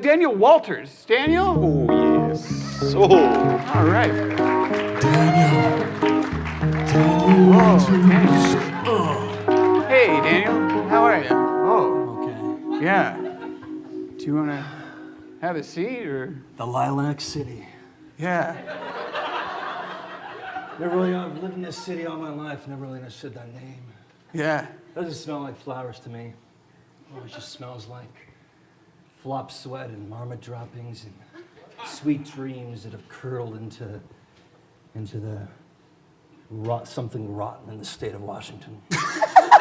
Daniel Walters. Daniel? Oh, yes. Oh. All right. Daniel Daniel. Hey, Daniel. How are you? Oh. Okay. Yeah. Do you want to have a seat or? The Lilac City. Yeah. Never really I've lived in this city all my life. Never really understood that name. Yeah. Doesn't smell like flowers to me. Oh, it just smells like flop sweat and marmot droppings and sweet dreams that have curled into the something rotten in the state of Washington.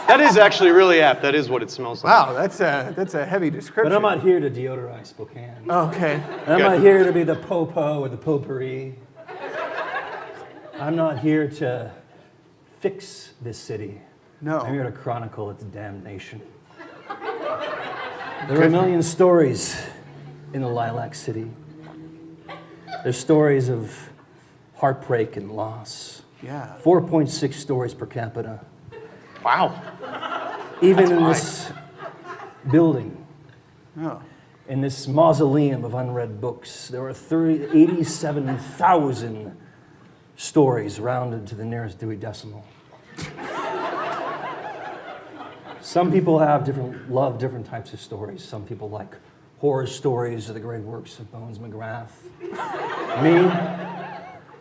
That is actually really apt. That is what it smells like. Wow, that's a heavy description. But I'm not here to deodorize Spokane. Okay. I'm not here to be the popo or the potpourri. I'm not here to fix this city. No. I'm here to chronicle its damnation. There are a million stories in the Lilac City. There's stories of heartbreak and loss. Yeah. 4.6 stories per capita. Wow. Even in this building, Oh. in this mausoleum of unread books, there are 87,000 stories rounded to the nearest Dewey Decimal. Some people love different types of stories. Some people like horror stories or the great works of Bones McGrath. Me,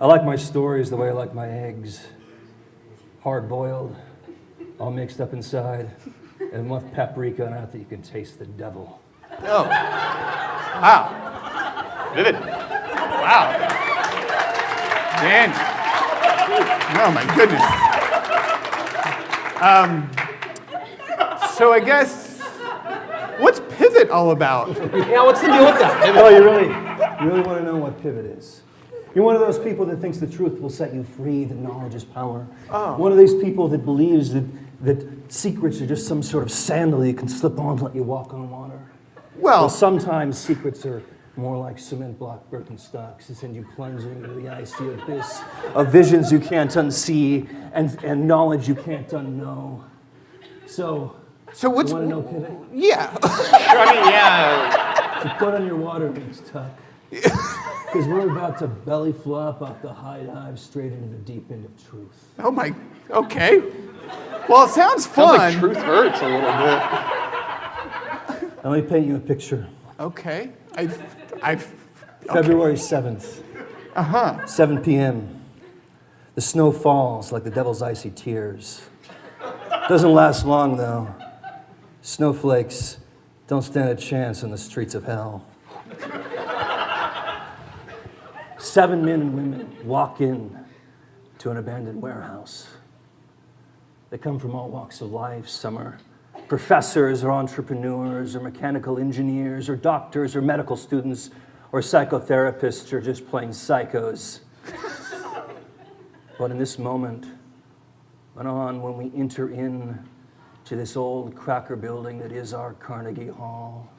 I like my stories the way I like my eggs. Hard-boiled, all mixed up inside, and enough paprika on it that you can taste the devil. Oh. Wow. Vivid. Wow. Dan. Oh my goodness. So I guess, what's Pivot all about? Yeah, what's the deal with that? Oh, you really want to know what Pivot is? You're one of those people that thinks the truth will set you free, that knowledge is power. Oh. One of these people that believes that secrets are just some sort of sandal you can slip on to let you walk on water. Well, Sometimes secrets are more like cement block Birkenstocks that send you plunging into the icy abyss of visions you can't unsee and knowledge you can't unknow. So what's... you want to know Pivot? Yeah. I mean, yeah. So put on your water boots, Tuck. Because we're about to belly flop off the high dive straight into the deep end of truth. Oh my, okay. Well, it sounds Sounds fun. like truth hurts a little bit. Now let me paint you a picture. Okay. February 7th, 7 p.m. The snow falls like the devil's icy tears. Doesn't last long, though. Snowflakes don't stand a chance in the streets of hell. 7 men and women walk in to an abandoned warehouse. They come from all walks of life. Some are professors or entrepreneurs or mechanical engineers or doctors or medical students or psychotherapists or just plain psychos. But in this moment, when we enter in to this old cracker building that is our Carnegie Hall,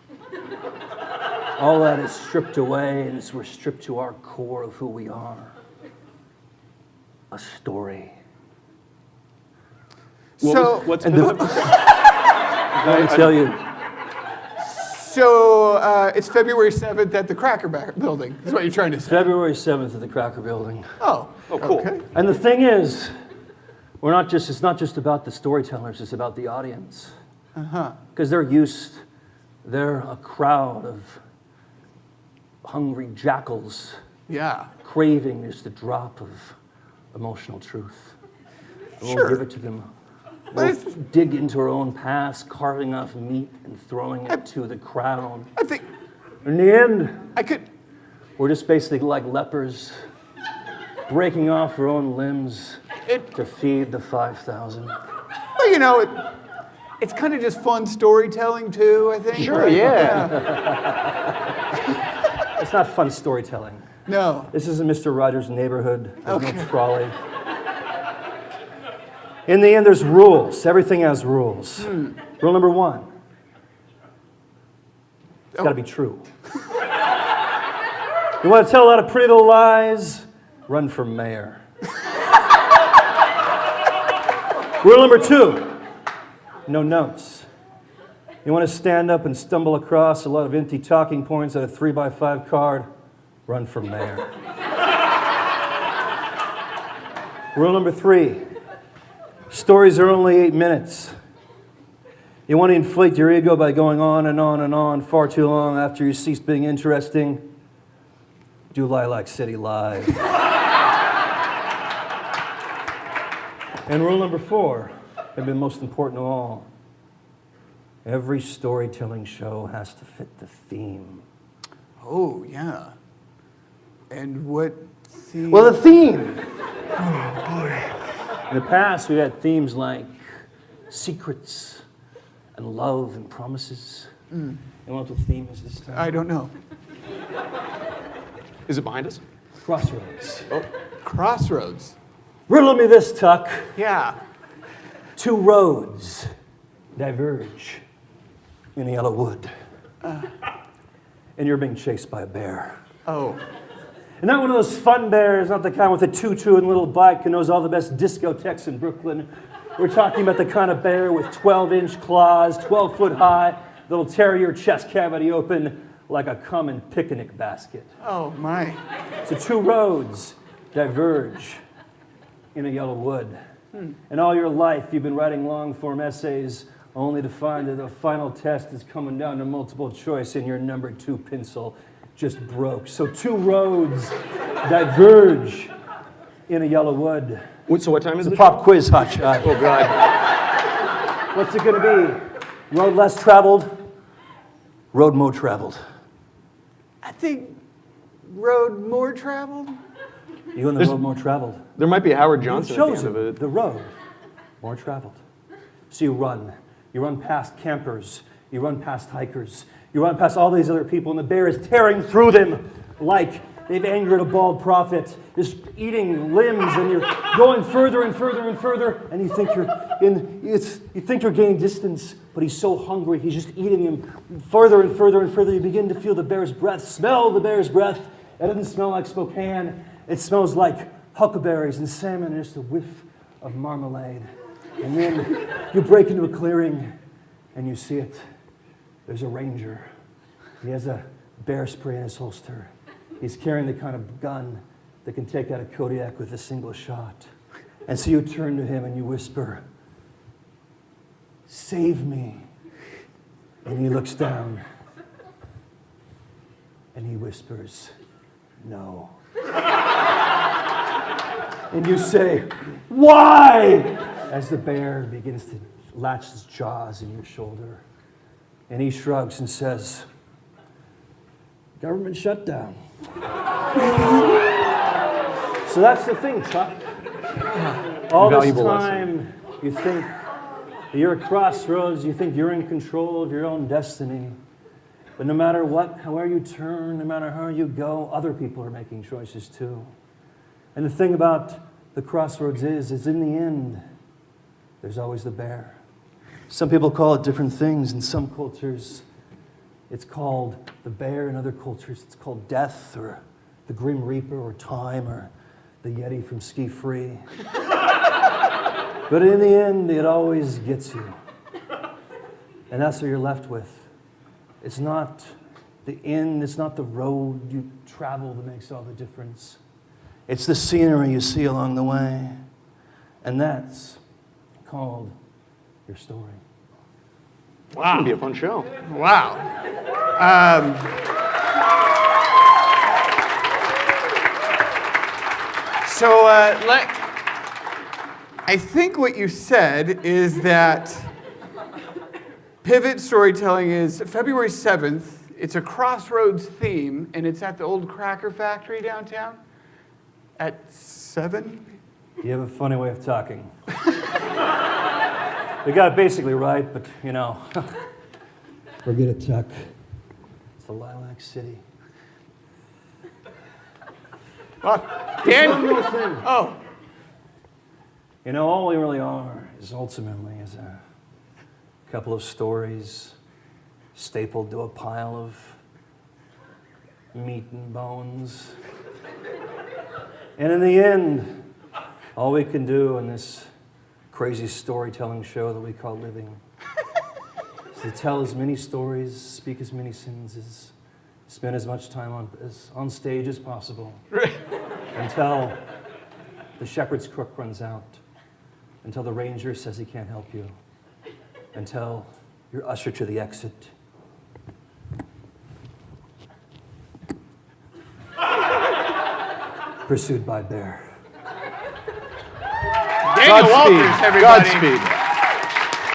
all that is stripped away, and we're stripped to our core of who we are. A story. What's Pivot? Let me tell you. So it's February 7th at the Cracker Building, is what you're trying to say. February 7th at the Cracker Building. Oh, cool. Okay. And the thing is, it's not just about the storytellers, it's about the audience. Because they're a crowd of hungry jackals Yeah. craving just a drop of emotional truth. And Sure. We'll give it to them. But We'll dig into our own past, carving off meat and throwing it to the crowd. I think In the end, I could... we're just basically like lepers, breaking off our own limbs to feed the 5,000. Well, you know, it's kind of just fun storytelling, too, I think. Sure, yeah. It's not fun storytelling. No. This isn't Mr. Rogers' Neighborhood. There's Okay. no trolley. In the end, there's rules. Everything has rules. Rule number 1. It's got to be true. You want to tell a lot of pretty little lies? Run for mayor. Rule number 2. No notes. You want to stand up and stumble across a lot of empty talking points on a 3x5 card? Run for mayor. Rule number 3. Stories are only 8 minutes. You want to inflate your ego by going on and on and on far too long after you cease being interesting? Do Lilac City live. And rule number 4, maybe the most important of all, every storytelling show has to fit the theme. Oh, yeah. And what theme? Well, the theme. Oh, boy. In the past, we had themes like secrets and love and promises. You know what the theme is this time? I don't know. Is it behind us? Crossroads. Oh, crossroads. Riddle me this, Tuck. Yeah. 2 roads diverge in a yellow wood. And you're being chased by a bear. Oh. And not one of those fun bears, not the kind with a tutu and little bike who knows all the best discotheques in Brooklyn. We're talking about the kind of bear with 12-inch claws, 12 foot high, that'll tear your chest cavity open like a common picnic basket. Oh, my. So 2 roads diverge in a yellow wood. And all your life, you've been writing long-form essays only to find that the final test is coming down to multiple choice and your number 2 pencil just broke. So 2 roads diverge in a yellow wood. So what time is It's a it? pop quiz, hotshot. Oh, God. What's it going to be? Road less traveled? Road more traveled? I think road more traveled? You and the road more traveled. There might be a Howard Johnson You've at the end chosen of it. the road more traveled. So you run past campers, you run past hikers, you run past all these other people, and the bear is tearing through them like they've angered a bald prophet, just eating limbs, and you're going further and further and further, and you think you're gaining distance, but he's so hungry, he's just eating him further and further and further. You begin to feel the bear's breath, smell the bear's breath. It doesn't smell like Spokane. It smells like huckleberries and salmon and just a whiff of marmalade. And then you break into a clearing and you see it. There's a ranger. He has a bear spray in his holster. He's carrying the kind of gun that can take out a Kodiak with a single shot. And so you turn to him and you whisper, "Save me." And he looks down and he whispers, "No." And you say, "Why?" As the bear begins to latch his jaws in your shoulder. And he shrugs and says, "Government shutdown." So that's the thing, Tuck. All this Valuable time, you think you're at crossroads, you think you're in control of your own destiny. But no matter what, however you turn, no matter how you go, other people are making choices too. And the thing about the crossroads is in the end, there's always the bear. Some people call it different things. In some cultures, it's called the bear. In other cultures, it's called death or the Grim Reaper or time or the Yeti from Ski Free. But in the end, it always gets you. And that's what you're left with. It's not the end, it's not the road you travel that makes all the difference. It's the scenery you see along the way. And that's called your story. Wow. It's going to be a fun show. Wow. I think what you said is that Pivot Storytelling is February 7th. It's a Crossroads theme, and it's at the old Cracker Factory downtown at 7? You have a funny way of talking. We got it basically right, but you know, forget it, Tuck. It's the Lilac City. Dan? One more thing. Oh, You know, all we really are is ultimately is a couple of stories stapled to a pile of meat and bones. And in the end, all we can do in this crazy storytelling show that we call living is To tell as many stories, speak as many sentences, spend as much time on stage as possible. Until the shepherd's crook runs out. Until the ranger says he can't help you. Until you're ushered to the exit. Pursued by bear. Daniel Walters, everybody. Godspeed.